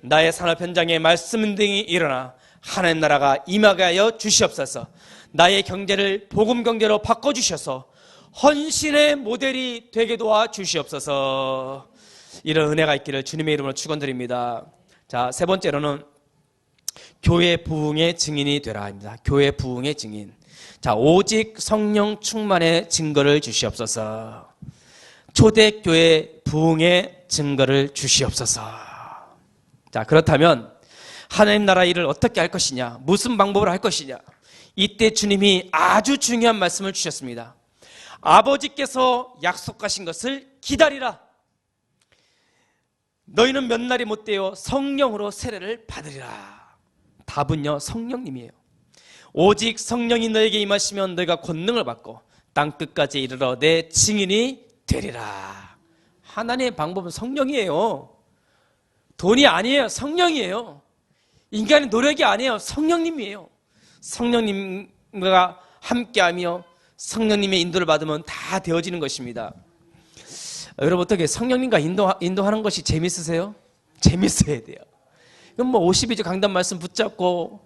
Speaker 1: 나의 산업 현장에 말씀 운동이 일어나 하나님 나라가 임하게 하여 주시옵소서. 나의 경제를 복음 경제로 바꿔주셔서 헌신의 모델이 되게 도와 주시옵소서. 이런 은혜가 있기를 주님의 이름으로 축원드립니다. 자, 세 번째로는 교회 부흥의 증인이 되라입니다. 교회 부흥의 증인. 자, 오직 성령 충만의 증거를 주시옵소서. 초대교회 부흥의 증거를 주시옵소서. 자, 그렇다면 하나님 나라 일을 어떻게 할 것이냐, 무슨 방법으로 할 것이냐, 이때 주님이 아주 중요한 말씀을 주셨습니다. 아버지께서 약속하신 것을 기다리라. 너희는 몇 날이 못되어 성령으로 세례를 받으리라. 답은요, 성령님이에요. 오직 성령이 너에게 임하시면 너희가 권능을 받고 땅끝까지 이르러 내 증인이 되리라. 하나님의 방법은 성령이에요. 돈이 아니에요. 성령이에요. 인간의 노력이 아니에요. 성령님이에요. 성령님과 함께하며 성령님의 인도를 받으면 다 되어지는 것입니다. 여러분, 어떻게 성령님과 인도하는 것이 재밌으세요? 재밌어야 돼요. 그럼 52주 강단 말씀 붙잡고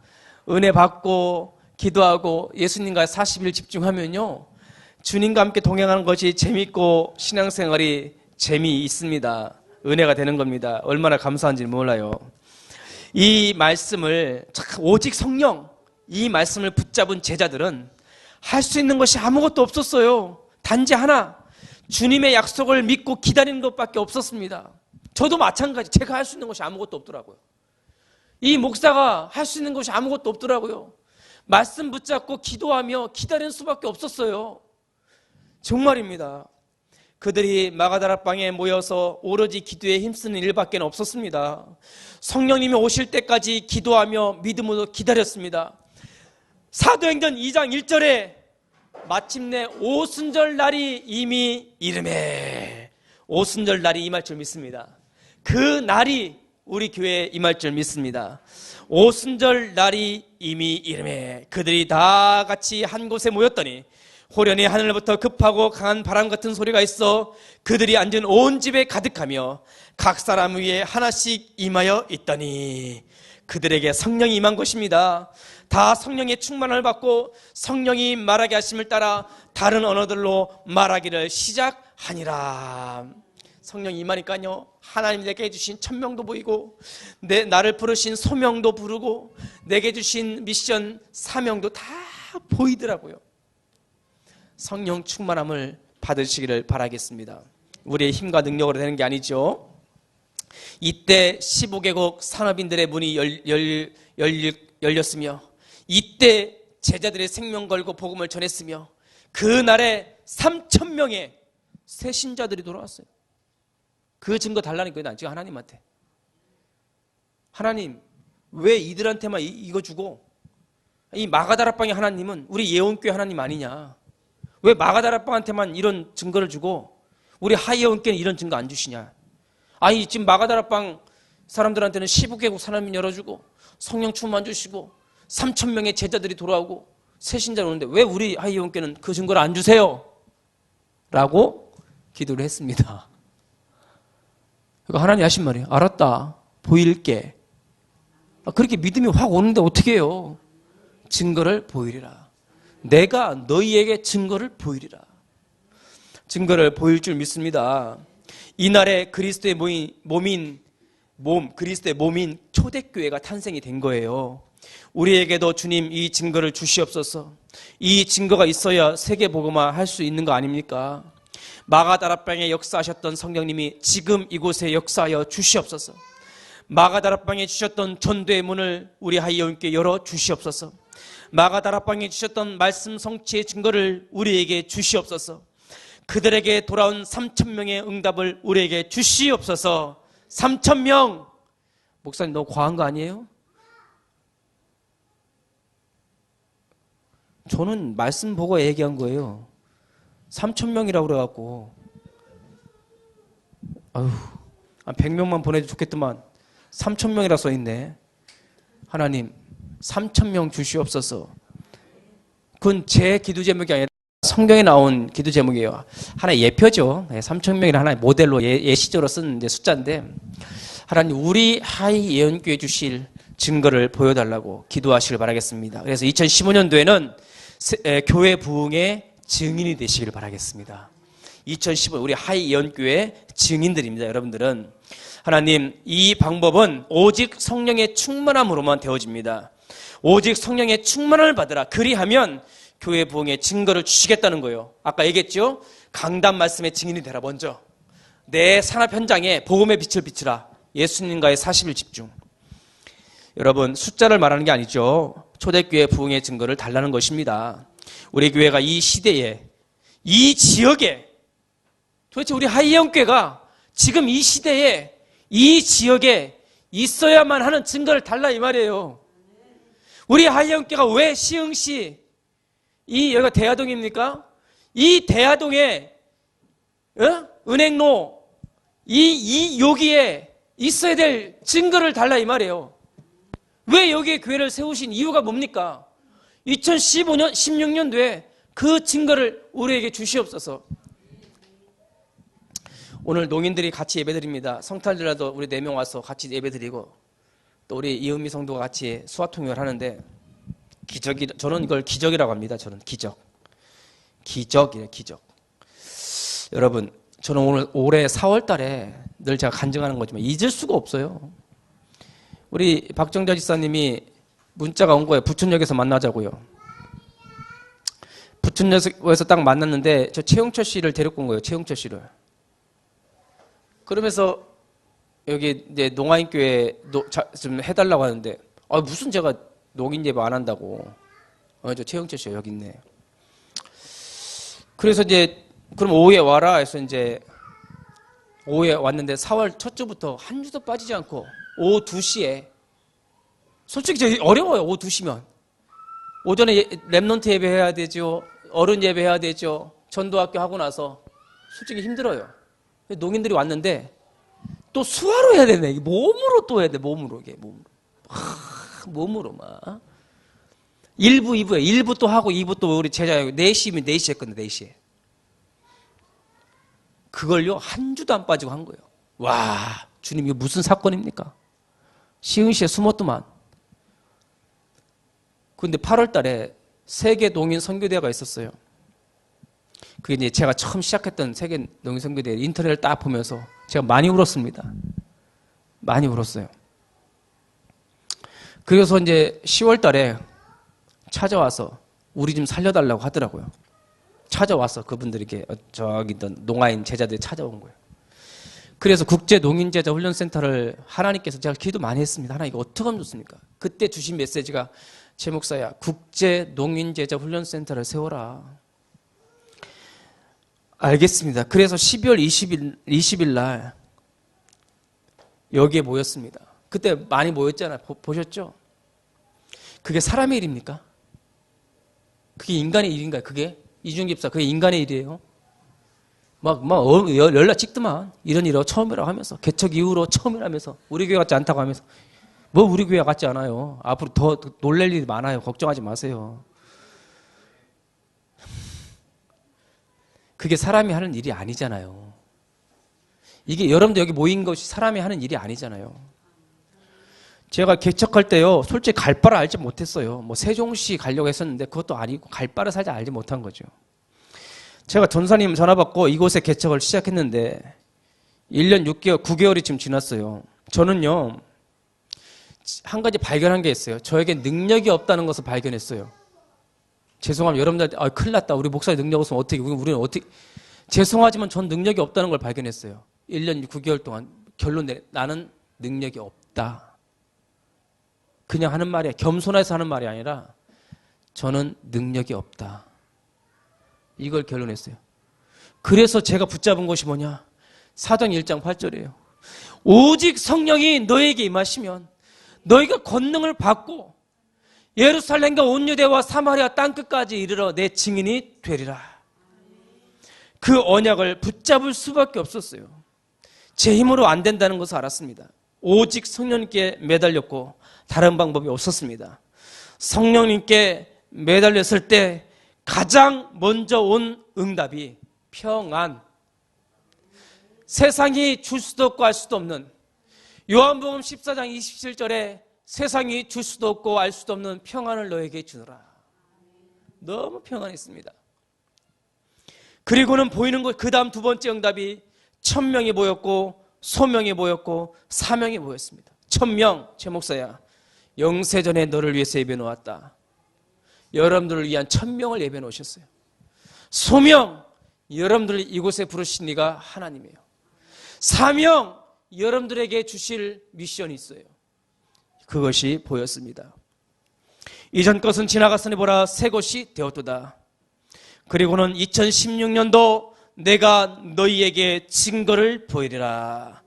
Speaker 1: 은혜 받고 기도하고 예수님과 40일 집중하면요, 주님과 함께 동행하는 것이 재밌고 신앙생활이 재미있습니다. 은혜가 되는 겁니다. 얼마나 감사한지 몰라요. 이 말씀을, 오직 성령, 이 말씀을 붙잡은 제자들은 할 수 있는 것이 아무것도 없었어요. 단지 하나, 주님의 약속을 믿고 기다리는 것밖에 없었습니다. 저도 마찬가지. 제가 할 수 있는 것이 아무것도 없더라고요. 이 목사가 할 수 있는 것이 아무것도 없더라고요. 말씀 붙잡고 기도하며 기다리는 수밖에 없었어요. 정말입니다. 그들이 마가다라방에 모여서 오로지 기도에 힘쓰는 일밖에 없었습니다. 성령님이 오실 때까지 기도하며 믿음으로 기다렸습니다. 사도행전 2장 1절에 마침내 오순절 날이 이미 이르매, 오순절 날이 임할 줄 믿습니다. 그 날이 우리 교회에 임할 줄 믿습니다. 오순절 날이 이미 이르매 그들이 다 같이 한 곳에 모였더니 호련히 하늘부터 급하고 강한 바람 같은 소리가 있어 그들이 앉은 온 집에 가득하며 각 사람 위에 하나씩 임하여 있더니, 그들에게 성령이 임한 것입니다. 다 성령의 충만을 받고 성령이 말하게 하심을 따라 다른 언어들로 말하기를 시작하니라. 성령이 임하니까요, 하나님 내게 주신 천명도 보이고 나를 부르신 소명도 부르고 내게 주신 미션 사명도 다 보이더라고요. 성령 충만함을 받으시기를 바라겠습니다. 우리의 힘과 능력으로 되는 게 아니죠. 이때 15개국 산업인들의 문이 열렸으며, 이때 제자들의 생명 걸고 복음을 전했으며, 그날에 3,000명의 새 신자들이 돌아왔어요. 그 증거 달라는 거예요. 지금 하나님한테. 하나님 왜 이들한테만 이거 주고, 이 마가다라방의 하나님은 우리 예언교회 하나님 아니냐, 왜 마가다라방한테만 이런 증거를 주고 우리 하이예언교회는 이런 증거 안 주시냐. 아니 지금 마가다라방 사람들한테는 15개국 산업인 열어주고 성령 충만 주시고 3,000명의 제자들이 돌아오고 새 신자 오는데 왜 우리 하이예언교회는 그 증거를 안 주세요? 라고 기도를 했습니다. 그러니까 하나님 하신 말이에요. 알았다, 보일게. 그렇게 믿음이 확 오는데 어떻게 해요? 증거를 보이리라. 내가 너희에게 증거를 보이리라. 증거를 보일 줄 믿습니다. 이날에 그리스도의 그리스도의 몸인 초대교회가 탄생이 된 거예요. 우리에게도 주님 이 증거를 주시옵소서. 이 증거가 있어야 세계복음화 할 수 있는 거 아닙니까? 마가다라방에 역사하셨던 성령님이 지금 이곳에 역사하여 주시옵소서. 마가다라방에 주셨던 전도의 문을 우리 하이예언교회에 열어 주시옵소서. 마가다라방에 주셨던 말씀 성취의 증거를 우리에게 주시옵소서. 그들에게 돌아온 3,000명의 응답을 우리에게 주시옵소서. 3,000명! 목사님 너무 과한 거 아니에요? 저는 말씀 보고 얘기한 거예요. 3,000명이라고 그래갖고, 아유, 100명만 보내도 좋겠더만 3,000명이라 써있네. 하나님 3,000명 주시옵소서. 그건 제 기도 제목이 아니라 성경에 나온 기도 제목이에요. 하나의 예표죠. 3,000명이라는 하나의 모델로 예시적으로 쓴 숫자인데, 하나님 우리 하이 예언교회 주실 증거를 보여달라고 기도하시길 바라겠습니다. 그래서 2015년도에는 교회 부흥의 증인이 되시길 바라겠습니다. 2015년 우리 하이 예언교회 증인들입니다. 여러분들은 하나님 이 방법은 오직 성령의 충만함으로만 되어집니다. 오직 성령의 충만함을 받으라. 그리하면 교회 부흥의 증거를 주시겠다는 거예요. 아까 얘기했죠? 강단 말씀의 증인이 되라. 먼저 내 산업 현장에 복음의 빛을 비추라. 예수님과의 40일 집중. 여러분 숫자를 말하는 게 아니죠. 초대교회 부흥의 증거를 달라는 것입니다. 우리 교회가 이 시대에, 이 지역에, 도대체 우리 하이예언교회가 지금 이 시대에 이 지역에 있어야만 하는 증거를 달라 이 말이에요. 우리 하이예언교회가 왜 시흥시, 여기가 대하동입니까? 이 대하동에 은행로 여기에 있어야 될 증거를 달라 이 말이에요. 왜 여기에 교회를 세우신 이유가 뭡니까? 2015년 16년도에 그 증거를 우리에게 주시옵소서. 오늘 농인들이 같이 예배드립니다. 성탄절에도 우리 4명 와서 같이 예배드리고, 또 우리 이은미 성도가 같이 수화통역을 하는데, 저는 이걸 기적이라고 합니다. 저는 기적이에요. 기적. 여러분 저는 올해 4월 달에 늘 제가 간증하는 거지만 잊을 수가 없어요. 우리 박정자 지사님이 문자가 온 거예요. 부천역에서 만나자고요. 부천역에서 딱 만났는데 저 최용철 씨를 데리고 온 거예요. 최용철 씨를. 그러면서 여기 이제 농아인교회 좀 해달라고 하는데, 무슨 제가 농인 예배 안 한다고. 저 최영철 씨 여기 있네. 그래서 이제 그럼 오후에 와라 해서 이제 오후에 왔는데 4월 첫 주부터 한 주도 빠지지 않고 오후 2시에 솔직히 저 어려워요. 오후 2시면 오전에 랩넌트 예배해야 되죠. 어른 예배해야 되죠. 전도학교 하고 나서 솔직히 힘들어요. 농인들이 왔는데 또 수화로 해야 되네. 몸으로 또 해야 돼. 몸으로 이게 몸으로 막 1부 2부에 1부 또 하고 2부 또 우리 제자 4시면 4시에 했거든요. 4시에 그걸요 한 주도 안 빠지고 한 거예요. 와 주님 이거 무슨 사건입니까? 시흥시에 숨었더만. 그런데 8월 달에 세계 농인 선교대회가 있었어요. 그게 이제 제가 처음 시작했던 세계 농인 선교대회 인터넷을 딱 보면서 제가 많이 울었습니다. 많이 울었어요. 그래서 이제 10월 달에 찾아와서 우리 좀 살려달라고 하더라고요. 찾아와서 그분들에게 저기 있던 농아인 제자들이 찾아온 거예요. 그래서 국제 농인제자 훈련센터를 하나님께서 제가 기도 많이 했습니다. 하나님 이거 어떻게 하면 좋습니까? 그때 주신 메시지가 제 목사야 국제 농인제자 훈련센터를 세워라. 알겠습니다. 그래서 12월 20일 날 여기에 모였습니다. 그때 많이 모였잖아요. 보셨죠? 그게 사람의 일입니까? 그게 인간의 일인가요? 그게? 이중집사 그게 인간의 일이에요? 막 연락 찍더만 이런 일로 처음이라고 하면서 개척 이후로 처음이라면서 우리 교회 같지 않다고 하면서 뭐 우리 교회 같지 않아요. 앞으로 더 놀랄 일이 많아요. 걱정하지 마세요. 그게 사람이 하는 일이 아니잖아요. 이게 여러분들 여기 모인 것이 사람이 하는 일이 아니잖아요. 제가 개척할 때요, 솔직히 갈 바를 알지 못했어요. 뭐 세종시 가려고 했었는데 그것도 아니고 갈 바를 살짝 알지 못한 거죠. 제가 전사님 전화 받고 이곳에 개척을 시작했는데 1년 6개월, 9개월이 지금 지났어요. 저는요, 한 가지 발견한 게 있어요. 저에게 능력이 없다는 것을 발견했어요. 죄송하면 여러분들한테 큰일 났다. 우리 목사의 능력 없으면 어떻게, 우리는 어떻게, 죄송하지만 전 능력이 없다는 걸 발견했어요. 1년 9개월 동안 결론 나는 능력이 없다. 그냥 하는 말이야. 겸손해서 하는 말이 아니라 저는 능력이 없다. 이걸 결론했어요. 그래서 제가 붙잡은 것이 뭐냐? 사도행 1장 8절이에요. 오직 성령이 너에게 임하시면 너희가 권능을 받고 예루살렘과 온 유대와 사마리아 땅끝까지 이르러 내 증인이 되리라. 그 언약을 붙잡을 수밖에 없었어요. 제 힘으로 안 된다는 것을 알았습니다. 오직 성령님께 매달렸고 다른 방법이 없었습니다. 성령님께 매달렸을 때 가장 먼저 온 응답이 평안. 세상이 줄 수도 없고 알 수도 없는 요한복음 14장 27절에 세상이 줄 수도 없고 알 수도 없는 평안을 너에게 주노라. 너무 평안했습니다. 그리고는 보이는 것, 그 다음 두 번째 응답이 1000명이 모였고 소명이 모였고 사명이 모였습니다. 1000명, 제 목사야 영세전에 너를 위해서 예배 놓았다. 여러분들을 위한 1000명을 예배 놓으셨어요. 소명, 여러분들을 이곳에 부르신 이가 하나님이에요. 사명, 여러분들에게 주실 미션이 있어요. 그것이 보였습니다. 이전 것은 지나갔으니 보라 새 것이 되었도다. 그리고는 2016년도 내가 너희에게 증거를 보이리라.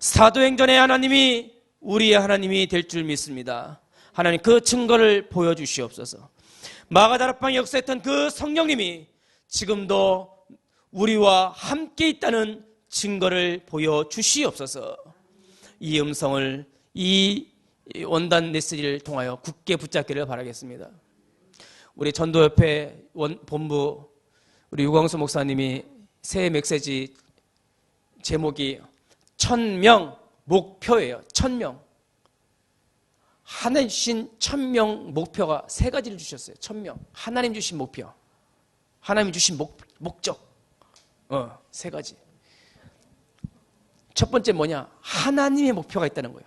Speaker 1: 사도행전의 하나님이 우리의 하나님이 될 줄 믿습니다. 하나님 그 증거를 보여주시옵소서. 마가다락방에 역사했던 그 성령님이 지금도 우리와 함께 있다는 증거를 보여주시옵소서. 이 음성을 이 원단 메시지를 통하여 굳게 붙잡기를 바라겠습니다. 우리 전도협회 본부 우리 유광수 목사님이 새 메시지 제목이 1000명 목표예요. 1000명. 하나님 주신 1000명 목표가 세 가지를 주셨어요. 1000명. 하나님 주신 목표. 하나님 주신 목적. 세 가지. 첫 번째 뭐냐? 하나님의 목표가 있다는 거예요.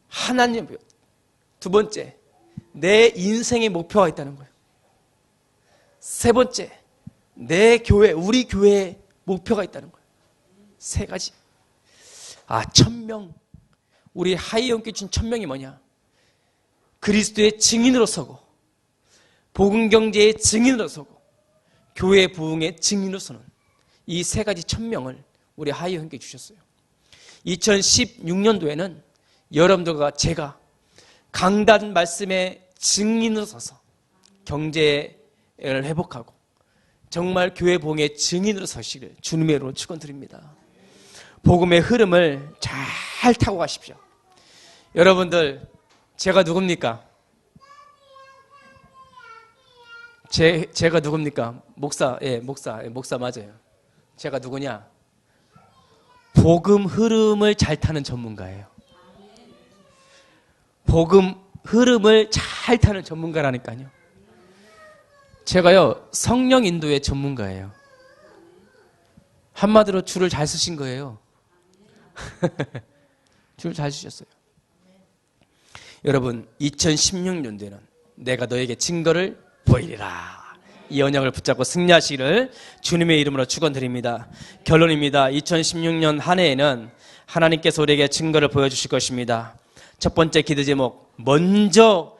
Speaker 1: 하나님의 목표. 두 번째, 내 인생의 목표가 있다는 거예요. 세 번째, 내 교회, 우리 교회의 목표가 있다는 거예요. 세 가지. 1000명. 우리 하이영교회 준 1000명이 뭐냐? 그리스도의 증인으로 서고 복음경제의 증인으로 서고 교회 부흥의 증인으로서는 이 세 가지 천명을 우리 하이어 형께 주셨어요. 2016년도에는 여러분들과 제가 강단 말씀의 증인으로 서서 경제를 회복하고 정말 교회 부흥의 증인으로 서시기를 주님의 이름으로 축원드립니다. 복음의 흐름을 잘 타고 가십시오. 여러분들, 제가 누굽니까? 제가 누굽니까? 목사 맞아요. 제가 누구냐? 복음 흐름을 잘 타는 전문가예요. 복음 흐름을 잘 타는 전문가라니까요. 제가요, 성령 인도의 전문가예요. 한마디로 줄을 잘 쓰신 거예요. 줄 잘 쓰셨어요. 여러분, 2016년도에는 내가 너에게 증거를 보이리라. 이 언약을 붙잡고 승리하시기를 주님의 이름으로 축원드립니다. 결론입니다. 2016년 한 해에는 하나님께서 우리에게 증거를 보여주실 것입니다. 첫 번째 기도 제목, 먼저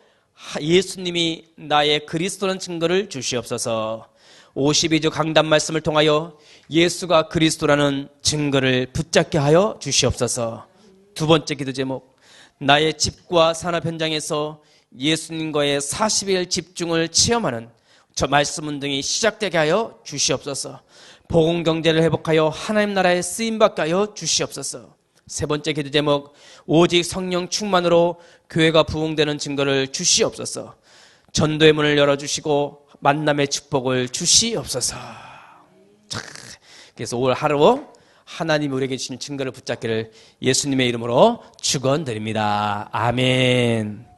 Speaker 1: 예수님이 나의 그리스도라는 증거를 주시옵소서. 52주 강단 말씀을 통하여 예수가 그리스도라는 증거를 붙잡게 하여 주시옵소서. 두 번째 기도 제목, 나의 집과 산업 현장에서 예수님과의 40일 집중을 체험하는 저 말씀 운동이 시작되게 하여 주시옵소서. 복음 경제를 회복하여 하나님 나라에 쓰임받게 하여 주시옵소서. 세 번째 기도 제목, 오직 성령 충만으로 교회가 부흥되는 증거를 주시옵소서. 전도의 문을 열어주시고 만남의 축복을 주시옵소서. 그래서 올 하루 하나님 우리에게 주신 증거를 붙잡기를 예수님의 이름으로 축원드립니다. 아멘.